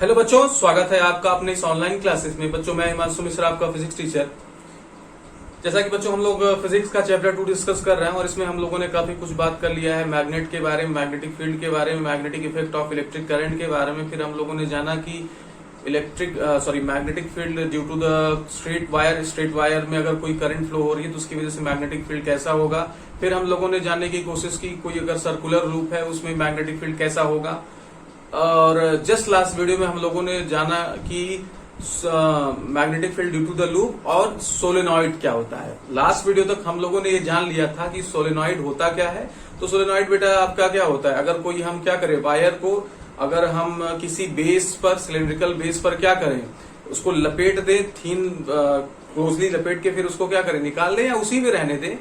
Hello बच्चों, स्वागत है आपका अपने इस ऑनलाइन क्लासेस में। बच्चों, मैं हिमांशु मिश्रा, आपका फिजिक्स टीचर। जैसा कि बच्चों हम लोग फिजिक्स का चैप्टर 2 डिस्कस कर रहे हैं और इसमें हम लोगों ने काफी कुछ बात कर लिया है मैग्नेट के बारे में, मैग्नेटिक फील्ड के बारे में, magnetic effect of electric current के बारे में। फिर हम लोगों ने जाना कि magnetic field due to the straight wire में अगर कोई करंट फ्लो हो रही है तो उसकी वजह से मैग्नेटिक फील्ड कैसा होगा। फिर हम लोगों ने जानने की कोशिश की कोई अगर सर्कुलर लूप है उसमें मैग्नेटिक फील्ड कैसा होगा। और जस्ट लास्ट वीडियो में हम लोगों ने जाना कि magnetic field due to the loop और सोलेनॉइड क्या होता है। लास्ट वीडियो तक हम लोगों ने ये जान लिया था कि सोलेनॉइड होता क्या है। तो सोलेनॉइड बेटा आपका क्या होता है, अगर कोई हम क्या करें, वायर को अगर हम किसी बेस पर, सिलेंड्रिकल बेस पर क्या करें, उसको लपेट दें, थीन क्लोजली लपेट के फिर उसको क्या करें, निकाल दें या उसी में रहने दें,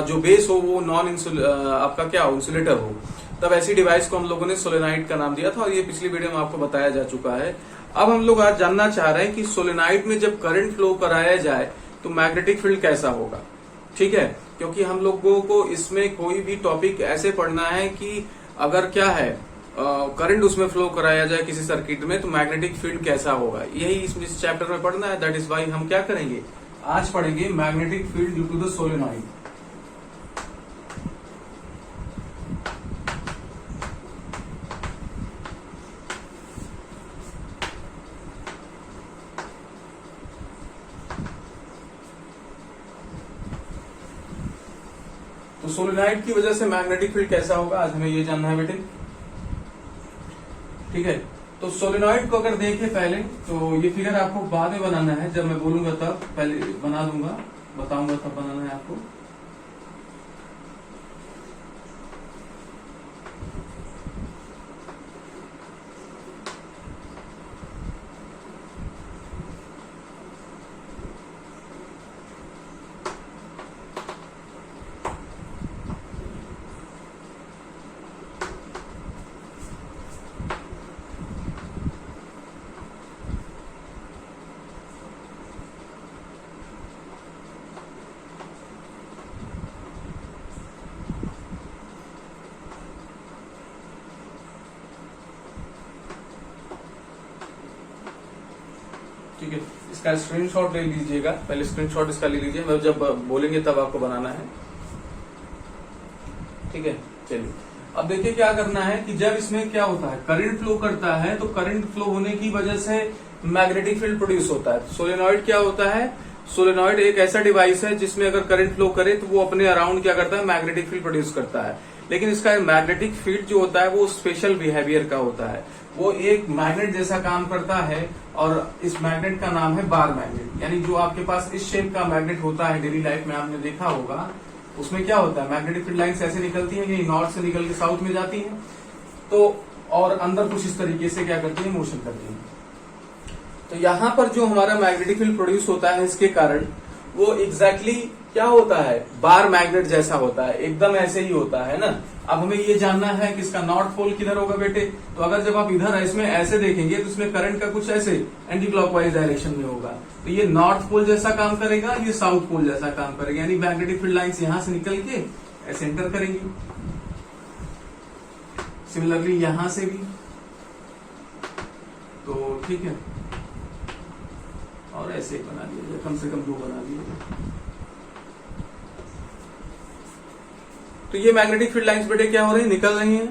जो बेस हो वो आपका क्या हो, इंसुलेटर हो, तब ऐसी डिवाइस को हम लोगों ने सोलेनॉइड का नाम दिया था और ये पिछली वीडियो में आपको बताया जा चुका है। अब हम लोग आज जानना चाह रहे हैं कि सोलेनॉइड में जब करंट फ्लो कराया जाए तो मैग्नेटिक फील्ड कैसा होगा। ठीक है, क्योंकि हम लोगों को इसमें कोई भी टॉपिक ऐसे पढ़ना है कि अगर क्या है करंट उसमें फ्लो कराया जाए किसी सर्किट में तो मैग्नेटिक फील्ड कैसा होगा, यही इस चैप्टर में पढ़ना है। दैट इज वाई हम क्या करेंगे, आज पढ़ेंगे magnetic field due to the solenoid. तो सोलेनॉइड की वजह से मैग्नेटिक फील्ड कैसा होगा, आज हमें ये जानना है बेटे। ठीक है, तो सोलेनॉइड को अगर देखें पहले, तो ये फिगर आपको बाद में बनाना है, जब मैं बोलूंगा तब पहले बना दूंगा, बताऊंगा तब बनाना है आपको। ठीक है, इसका स्क्रीनशॉट ले लीजिएगा, पहले स्क्रीनशॉट इसका ले लीजिए, मैं जब बोलेंगे तब आपको बनाना है। ठीक है, चलिए अब देखिए क्या करना है कि जब इसमें क्या होता है, करंट फ्लो करता है तो करंट फ्लो होने की वजह से मैग्नेटिक फील्ड प्रोड्यूस होता है। सोलेनॉइड क्या होता है, सोलेनॉइड एक ऐसा डिवाइस है जिसमें अगर करंट फ्लो करे तो वो अपने अराउंड क्या करता है, मैग्नेटिक फील्ड प्रोड्यूस करता है। लेकिन इसका मैग्नेटिक फील्ड जो होता है वो स्पेशल बिहेवियर का होता है, वो एक मैग्नेट जैसा काम करता है और इस मैग्नेट का नाम है बार मैग्नेट। यानी जो आपके पास इस शेप का मैग्नेट होता है डेली लाइफ में आपने देखा होगा, उसमें क्या होता है, मैग्नेटिक फील्ड लाइन्स ऐसे निकलती हैं कि नॉर्थ से निकल के साउथ में जाती हैं, तो और अंदर कुछ इस तरीके से क्या करती है, मोशन करती है। तो यहाँ पर जो हमारा मैग्नेटिक फील्ड प्रोड्यूस होता है इसके कारण वो एग्जैक्टली क्या होता है, बार मैग्नेट जैसा होता है, एकदम ऐसे ही होता है ना। अब हमें ये जानना है कि इसका नॉर्थ पोल किधर होगा बेटे, तो अगर जब आप इधर इसमें ऐसे देखेंगे तो इसमें करंट का कुछ ऐसे एंटी क्लॉकवाइज डायरेक्शन में होगा, तो ये नॉर्थ पोल जैसा काम करेगा, ये साउथ पोल जैसा काम करेगा। यानी मैग्नेटिक फील्ड लाइन्स यहां से निकल के ऐसे एंटर करेंगी। सिमिलरली यहां से भी, तो ठीक है, और ऐसे बना लीजिए, कम से कम 2 बना लीजिए। तो ये मैग्नेटिक फील्ड लाइंस बेटे क्या हो रही है, निकल रही हैं,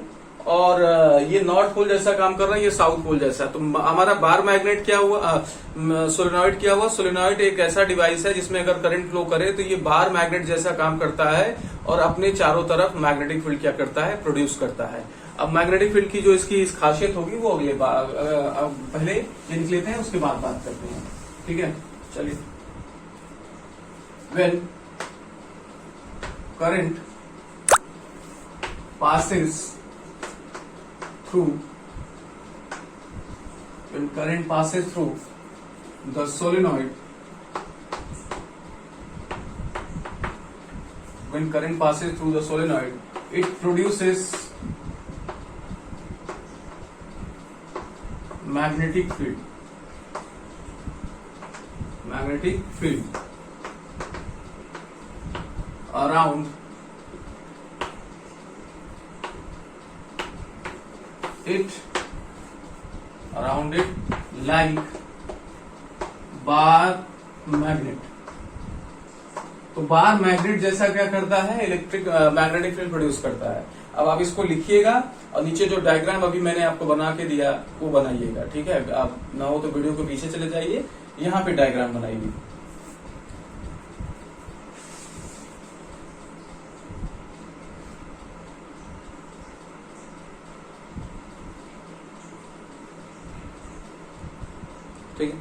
और ये नॉर्थ पोल जैसा काम कर रहा है, ये साउथ पोल जैसा। तो हमारा बार मैग्नेट क्या हुआ, सोलेनॉइड क्या हुआ, सोलेनॉइड एक ऐसा डिवाइस है जिसमें अगर करंट फ्लो करे तो ये बार मैग्नेट जैसा काम करता है और अपने चारों तरफ मैग्नेटिक फील्ड क्या करता है, प्रोड्यूस करता है। अब मैग्नेटिक फील्ड की जो इसकी खासियत होगी वो अगले पहले ये लिख लेते हैं, उसके बाद बात करते हैं। ठीक है, चलिए। When current passes through the solenoid, it produces magnetic field around it around it like bar magnet. तो बार मैग्नेट जैसा क्या करता है, इलेक्ट्रिक मैग्नेटिक फील्ड प्रोड्यूस करता है। अब आप इसको लिखिएगा और नीचे जो डायग्राम अभी मैंने आपको बना के दिया वो बनाइएगा, ठीक है। आप ना हो तो वीडियो को पीछे चले जाइए, यहाँ पे डायग्राम बनाइए। ठीक है,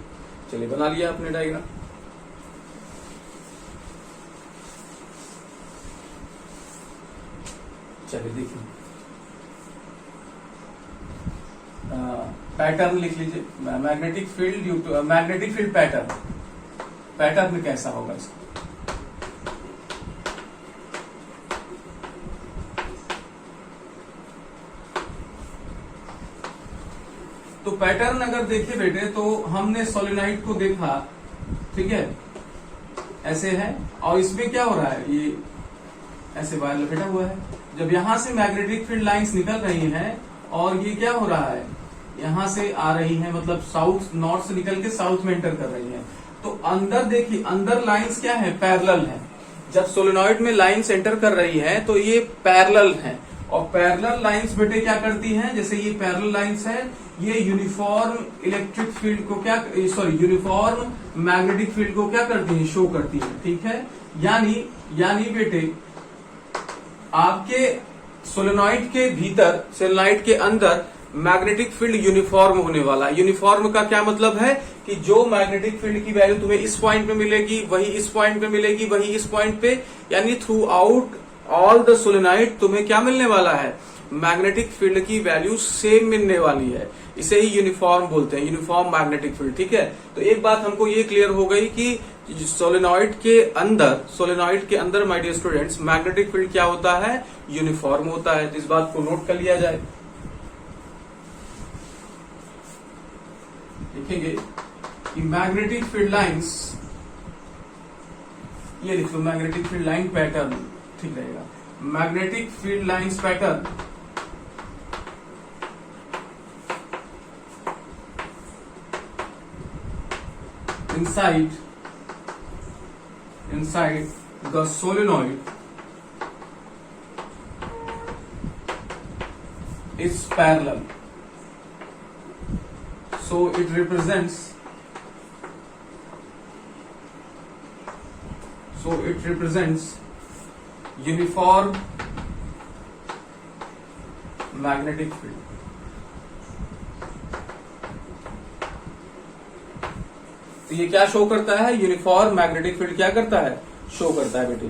चलिए बना लिया आपने डायग्राम। चलिए देखिए, पैटर्न लिख लीजिए, magnetic field due to magnetic field pattern. Pattern कैसा होगा इसका, तो पैटर्न अगर देखिए बेटे तो हमने सोलेनोइड को देखा, ठीक है, ऐसे है और इसमें क्या हो रहा है, ये ऐसे वायर लपेटा हुआ है। जब यहां से मैग्नेटिक फील्ड लाइंस निकल रही हैं और ये क्या हो रहा है, यहां से आ रही है, मतलब साउथ नॉर्थ से निकल के साउथ में एंटर कर रही है, तो अंदर देखिए, अंदर लाइंस क्या है, पैरेलल है। जब सोलेनोइड में लाइंस एंटर कर रही है तो ये पैरेलल है, और पैरेलल लाइंस बेटे क्या करती हैं, जैसे ये पैरेलल लाइंस है, ये यूनिफॉर्म इलेक्ट्रिक फील्ड को क्या, सॉरी यूनिफॉर्म मैग्नेटिक फील्ड को क्या करती है, शो करती है, ठीक है। यानी बेटे आपके सोलेनोइड के भीतर, सोलेनोइड के अंदर मैग्नेटिक फील्ड यूनिफॉर्म होने वाला है। यूनिफॉर्म का क्या मतलब है कि जो मैग्नेटिक फील्ड की वैल्यू तुम्हें इस पॉइंट पे मिलेगी वही इस पॉइंट पे मिलेगी, वही इस पॉइंट पे, यानी through out all the solenoid तुम्हें क्या मिलने वाला है, मैग्नेटिक फील्ड की वैल्यू सेम मिलने वाली है। इसे ही यूनिफॉर्म बोलते हैं, यूनिफॉर्म मैग्नेटिक फील्ड, ठीक है। तो एक बात हमको ये क्लियर हो गई कि सोलेनोइड के अंदर my dear students magnetic field क्या होता है, यूनिफॉर्म होता है। तो इस बात को नोट कर लिया जाए। लिखेंगे कि मैग्नेटिक फील्ड लाइंस, ये लिख लो, मैग्नेटिक फील्ड लाइन पैटर्न ठीक रहेगा। Magnetic field lines pattern inside the solenoid is parallel, so it represents uniform magnetic field। तो ये क्या शो करता है, यूनिफॉर्म मैग्नेटिक फील्ड क्या करता है, शो करता है बेटे।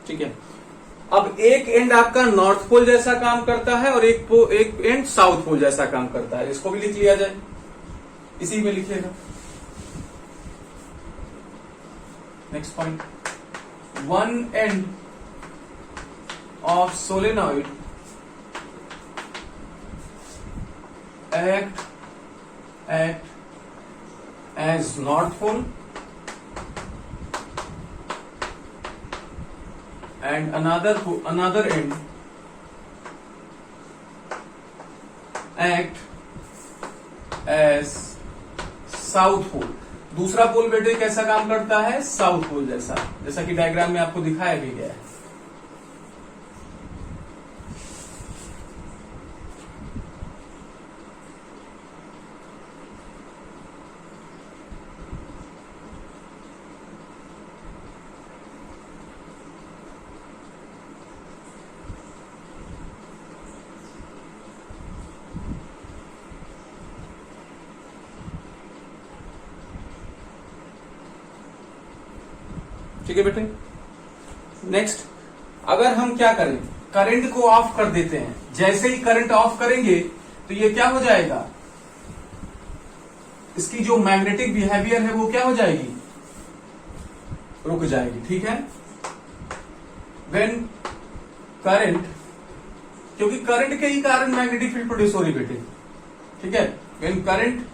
ठीक है। अब एक एंड आपका नॉर्थ पोल जैसा काम करता है और एक एंड साउथ पोल जैसा काम करता है। इसको भी लिख लिया जाए, इसी में लिखिएगा। Next point, one end of solenoid act as north pole and another end act as south pole. दूसरा पोल बेटे कैसा काम करता है, साउथ पोल जैसा, जैसा कि डायग्राम में आपको दिखाया भी गया है। ठीक है बेटे। नेक्स्ट, अगर हम क्या करें, करंट को ऑफ कर देते हैं। जैसे ही करंट ऑफ करेंगे तो ये क्या हो जाएगा, इसकी जो मैग्नेटिक बिहेवियर है वो क्या हो जाएगी, रुक जाएगी। ठीक है। व्हेन करंट, क्योंकि करंट के ही कारण मैग्नेटिक फील्ड प्रोड्यूस हो रही बेटे। ठीक है। When current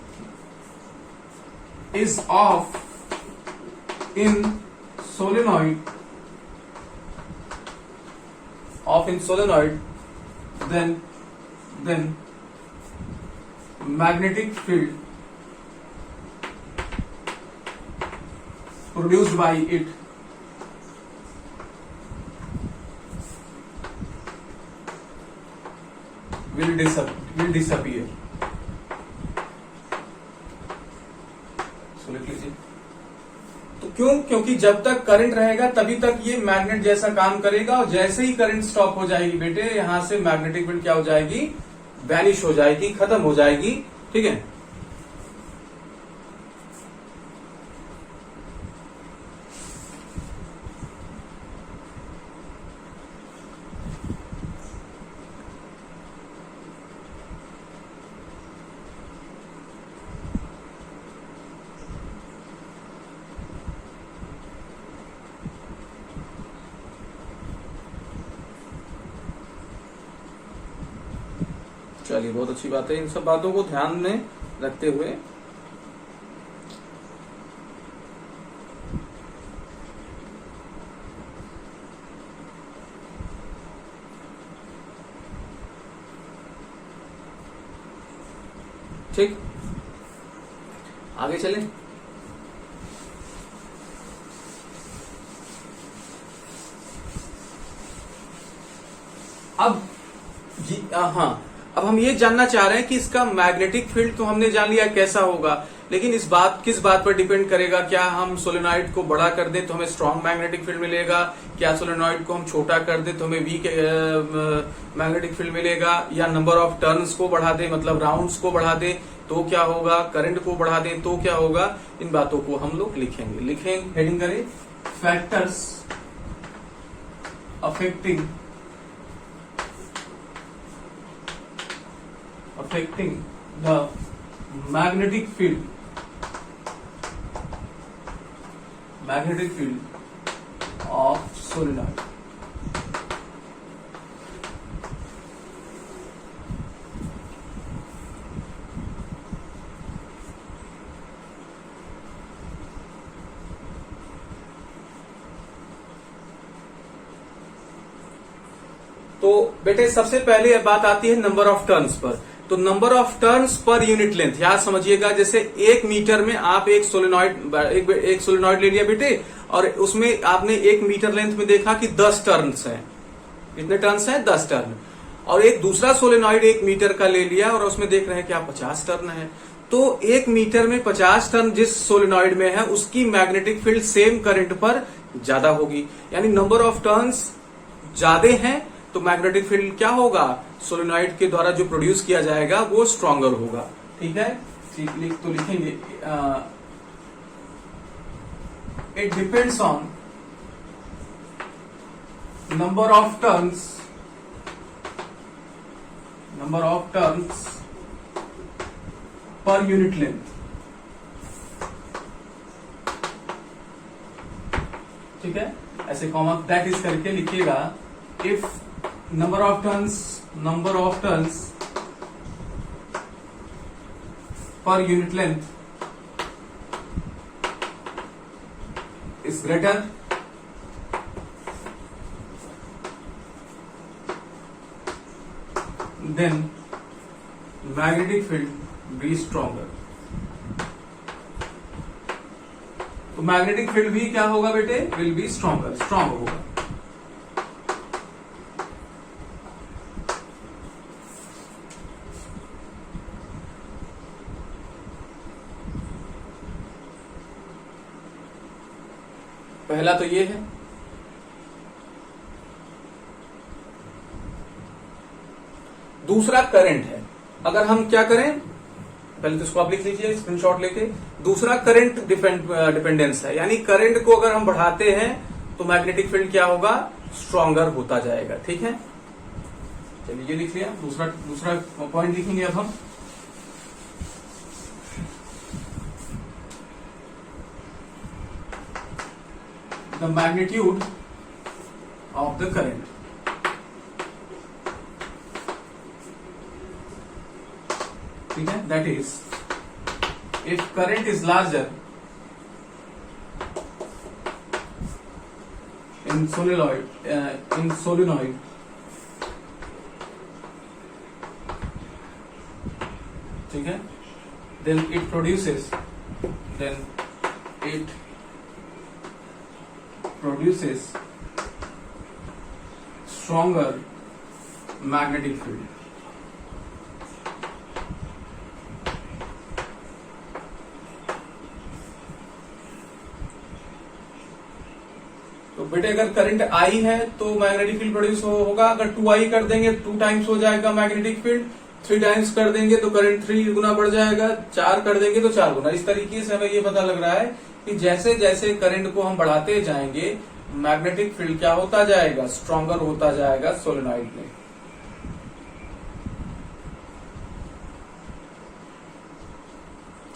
is off in solenoid, then magnetic field produced by it will disappear. सो लिख लीजिए। तो क्यों? क्योंकि जब तक करंट रहेगा तभी तक ये मैग्नेट जैसा काम करेगा, और जैसे ही करंट स्टॉप हो जाएगी बेटे, यहां से मैग्नेटिक फील्ड क्या हो जाएगी? वैनिश हो जाएगी, खत्म हो जाएगी। ठीक है। चलिए, बहुत अच्छी बात है। इन सब बातों को ध्यान में रखते हुए ठीक, आगे चलें। अब हाँ, अब हम ये जानना चाह रहे हैं कि इसका मैग्नेटिक फील्ड तो हमने जान लिया कैसा होगा, लेकिन किस बात पर डिपेंड करेगा? क्या हम सोलेनॉइड को बड़ा कर दें तो हमें स्ट्रॉन्ग मैग्नेटिक फील्ड मिलेगा? क्या सोलेनॉइड को हम छोटा कर दें तो हमें वीक मैग्नेटिक फील्ड मिलेगा? या नंबर ऑफ टर्न्स को बढ़ा दें, मतलब राउंड्स को बढ़ा दें तो क्या होगा? करंट को बढ़ा दें तो क्या होगा? इन बातों को हम लोग लिखेंगे। हेडिंग करें, factors affecting the magnetic field of solenoid. तो बेटे सबसे पहले बात आती है नंबर ऑफ टर्न्स पर। तो नंबर ऑफ टर्न्स पर यूनिट लेंथ, याद समझिएगा, जैसे 1 मीटर में आप एक सोलेनॉइड ले लिया बेटे, और उसमें आपने 1 मीटर लेंथ में देखा कि 10 टर्न्स हैं। कितने टर्न्स हैं? 10 टर्न। और एक दूसरा सोलेनॉइड 1 मीटर का ले लिया और उसमें देख रहे हैं कि आप 50 टर्न है। तो 1 मीटर में 50 टर्न जिस सोलेनॉइड में है उसकी मैग्नेटिक फील्ड सेम करंट पर ज्यादा होगी, यानी नंबर ऑफ टर्न्स ज्यादा हैं तो मैग्नेटिक फील्ड क्या होगा? सोलेनॉइड के द्वारा जो प्रोड्यूस किया जाएगा वो स्ट्रॉन्गर होगा। ठीक है, तो लिखेंगे it depends on number of turns पर यूनिट लेंथ। ठीक है, ऐसे कॉमा दैट इज करके लिखिएगा। If number of turns per unit length is greater, then magnetic field be stronger. तो मैग्नेटिक फील्ड भी क्या होगा बेटे? will be stronger, स्ट्रॉन्ग होगा। पहला तो ये है। दूसरा करंट है। अगर हम क्या करें, पहले तो इसको आप लिख लीजिए स्क्रीनशॉट लेके। दूसरा करंट डिपेंडेंस है, यानी करंट को अगर हम बढ़ाते हैं तो मैग्नेटिक फील्ड क्या होगा? स्ट्रॉन्गर होता जाएगा। ठीक है, चलिए ये लिख लिया। दूसरा पॉइंट लिखेंगे अब हम। The magnitude of the current, ठीक है, that is if current is larger in solenoid ठीक है, then it produces stronger magnetic field. तो बेटे अगर करंट आई है तो मैग्नेटिक फील्ड प्रोड्यूस होगा, अगर 2i कर देंगे 2 टाइम्स हो जाएगा मैग्नेटिक फील्ड, 3 टाइम्स कर देंगे तो करंट 3 गुना बढ़ जाएगा, 4 कर देंगे तो 4 गुना। इस तरीके से हमें ये पता लग रहा है कि जैसे जैसे करंट को हम बढ़ाते जाएंगे मैग्नेटिक फील्ड क्या होता जाएगा, स्ट्रॉन्गर होता जाएगा सोलेनॉइड में।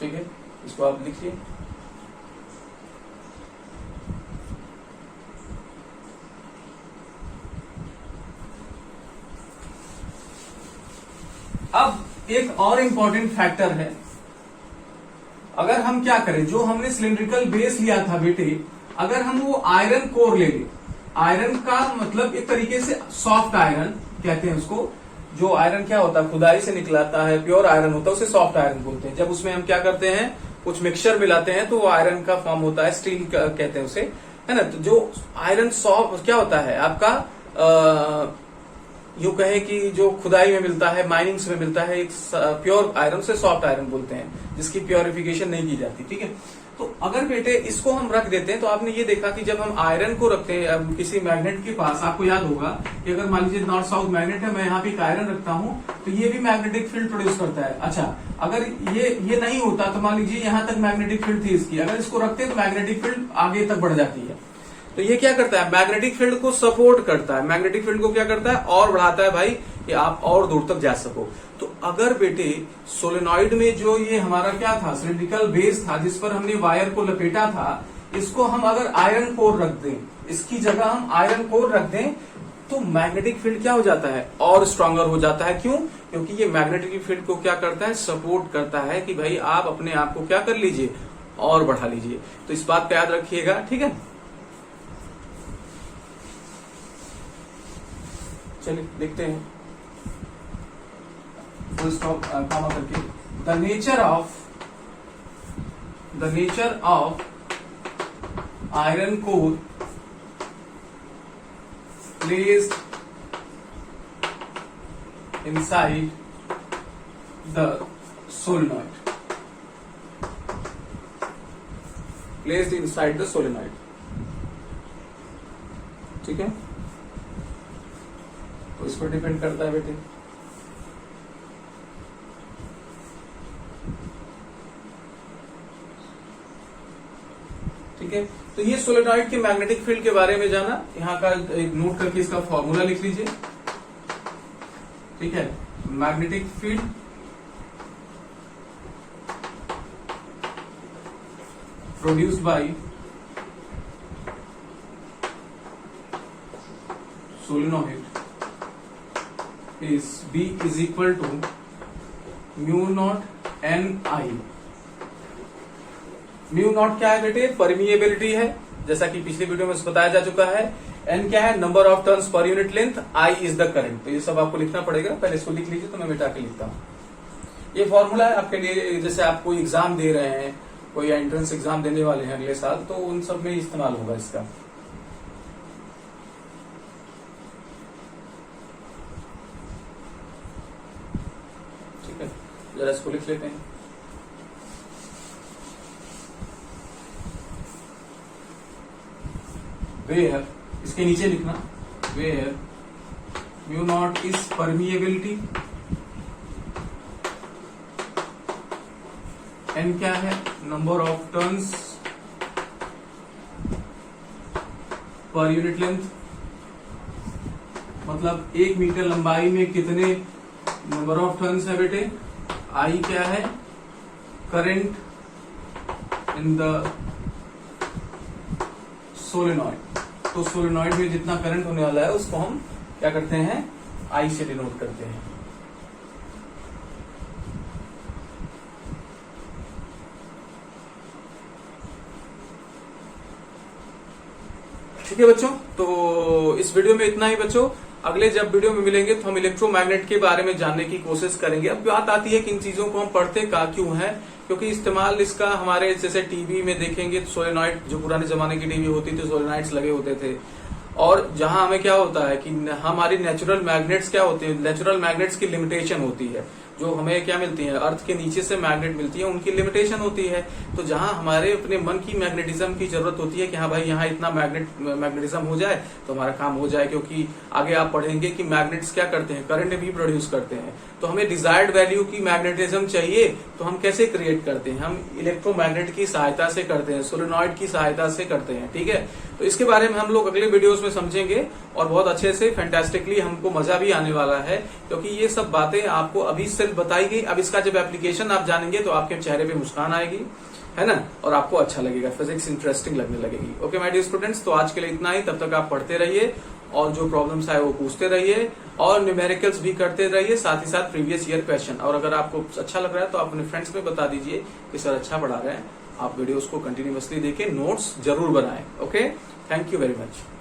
ठीक है, इसको आप लिखिए। अब एक और इंपॉर्टेंट फैक्टर है, अगर हम क्या करें, जो हमने सिलिंड्रिकल बेस लिया था बेटे, अगर हम वो आयरन कोर ले लें, आयरन का मतलब एक तरीके से सॉफ्ट आयरन कहते हैं उसको, जो आयरन क्या होता है खुदाई से निकलाता है, प्योर आयरन होता है, उसे सॉफ्ट आयरन बोलते हैं। जब उसमें हम क्या करते हैं, कुछ मिक्सचर मिलाते हैं तो वो आयरन का फॉर्म होता है, स्टील कहते हैं उसे, है ना। तो जो आयरन सॉफ्ट क्या होता है आपका, यूं कहे कि जो खुदाई में मिलता है, माइनिंग्स में मिलता है, एक प्योर आयरन से सॉफ्ट आयरन बोलते हैं, जिसकी प्योरिफिकेशन नहीं की जाती। ठीक है, तो अगर बेटे इसको हम रख देते हैं, तो आपने ये देखा कि जब हम आयरन को रखते हैं किसी मैग्नेट के पास, आपको याद होगा कि अगर मान लीजिए नॉर्थ साउथ मैग्नेट है, मैं यहाँ पे एक आयरन रखता हूँ तो ये भी मैग्नेटिक फील्ड प्रोड्यूस करता है। अच्छा, अगर ये नहीं होता तो मान लीजिए यहाँ तक मैग्नेटिक फील्ड थी इसकी, अगर इसको रखते हैं तो मैग्नेटिक फील्ड आगे तक बढ़ जाती है। तो ये क्या करता है, मैग्नेटिक फील्ड को सपोर्ट करता है, मैग्नेटिक फील्ड को क्या करता है, और बढ़ाता है भाई कि आप और दूर तक जा सको। तो अगर बेटे सोलेनॉइड में जो ये हमारा क्या था, सिलिंड्रिकल बेस था जिस पर हमने वायर को लपेटा था, इसको हम अगर आयरन कोर रख दें, इसकी जगह हम आयरन कोर रख दें, तो मैग्नेटिक फील्ड क्या हो जाता है, और स्ट्रांगर हो जाता है। क्यों? क्योंकि ये मैग्नेटिक फील्ड को क्या करता है, सपोर्ट करता है कि भाई आप अपने आप को क्या कर लीजिए, और बढ़ा लीजिए। तो इस बात का याद रखिएगा। ठीक है, चलिए देखते हैं फुल स्टॉप कॉमा करके। The nature of iron core placed inside the solenoid, placed inside the solenoid. ठीक है, तो इस पर डिपेंड करता है बेटे। ठीक है, तो ये सोलेनॉइड के मैग्नेटिक फील्ड के बारे में जाना, यहाँ का एक नोट करके इसका फॉर्मूला लिख लीजिए। ठीक है, magnetic field produced by solenoid is B is equal to mu naught NI। Mu naught क्या है बेटे, परमिएबिलिटी है, जैसा कि पिछली वीडियो में बताया जा चुका है। N क्या है, नंबर ऑफ टर्न्स पर unit length, I is the current. तो ये सब आपको लिखना पड़ेगा, पहले इसको लिख लीजिए, तो मैं मिटा के लिखता हूँ। ये फॉर्मूला है आपके लिए, जैसे आप कोई एग्जाम दे रहे हैं, कोई एंट्रेंस एग्जाम देने वाले हैं अगले साल, तो उन सब में इस्तेमाल होगा इसका। जरा इसको लिख लेते हैं। वेयर, इसके नीचे लिखना, where mu not is permeability, N क्या है, नंबर ऑफ टर्न्स पर यूनिट लेंथ, मतलब 1 मीटर लंबाई में कितने नंबर ऑफ टर्न्स है बेटे। आई क्या है, करंट इन द सोलेनॉइड। तो सोलेनॉइड में जितना करंट होने वाला है उसको हम क्या करते हैं, आई से डिनोट करते हैं। ठीक है बच्चों, तो इस वीडियो में इतना ही बच्चों। अगले जब वीडियो में मिलेंगे तो हम इलेक्ट्रोमैग्नेट के बारे में जानने की कोशिश करेंगे। अब बात आती है कि इन चीजों को हम पढ़ते का क्यों है, क्योंकि इस्तेमाल इसका हमारे जैसे टीवी में देखेंगे तो सोलेनॉइड, जो पुराने जमाने की टीवी होती थी सोलेनॉइड्स लगे होते थे, और जहां हमें क्या होता है कि हमारी नेचुरल मैग्नेट्स क्या होते हैं, नेचुरल मैग्नेट्स की लिमिटेशन होती है। जो हमें क्या मिलती है, अर्थ के नीचे से मैग्नेट मिलती है, उनकी लिमिटेशन होती है। तो जहां हमारे अपने मन की मैग्नेटिज्म की जरूरत होती है कि हाँ भाई यहाँ इतना मैग्नेटिज्म हो जाए तो हमारा काम हो जाए, क्योंकि आगे आप पढ़ेंगे कि मैग्नेट्स क्या करते हैं, करंट भी प्रोड्यूस करते हैं। तो हमें डिजायर्ड वैल्यू की मैग्नेटिज्म चाहिए, तो हम कैसे क्रिएट करते हैं, हम इलेक्ट्रोमैग्नेट की सहायता से करते हैं, सोलेनॉइड की सहायता से करते हैं। ठीक है, तो इसके बारे में हम लोग अगले वीडियोस में समझेंगे और बहुत अच्छे से फैंटास्टिकली हमको मजा भी आने वाला है, क्योंकि ये सब बातें आपको अभी से बताई गई। अब इसका जब एप्लीकेशन आप जानेंगे तो आपके चेहरे पे मुस्कान आएगी, है ना, और आपको अच्छा लगेगा, फिजिक्स इंटरेस्टिंग लगने लगेगी। ओके माय डियर स्टूडेंट्स, तो आज के लिए इतना ही। तब तक आप पढ़ते रहिए और जो प्रॉब्लम्स आए वो पूछते रहिए और न्यूमेरिकल्स भी करते रहिए, साथ ही साथ प्रीवियस ईयर क्वेश्चन। और अगर आपको अच्छा लग रहा है तो आप अपने फ्रेंड्स में बता दीजिए कि सर अच्छा पढ़ा रहे हैं। आप वीडियोस को कंटिन्यूअसली देखें, नोट्स जरूर बनाएं। Okay, thank you very much.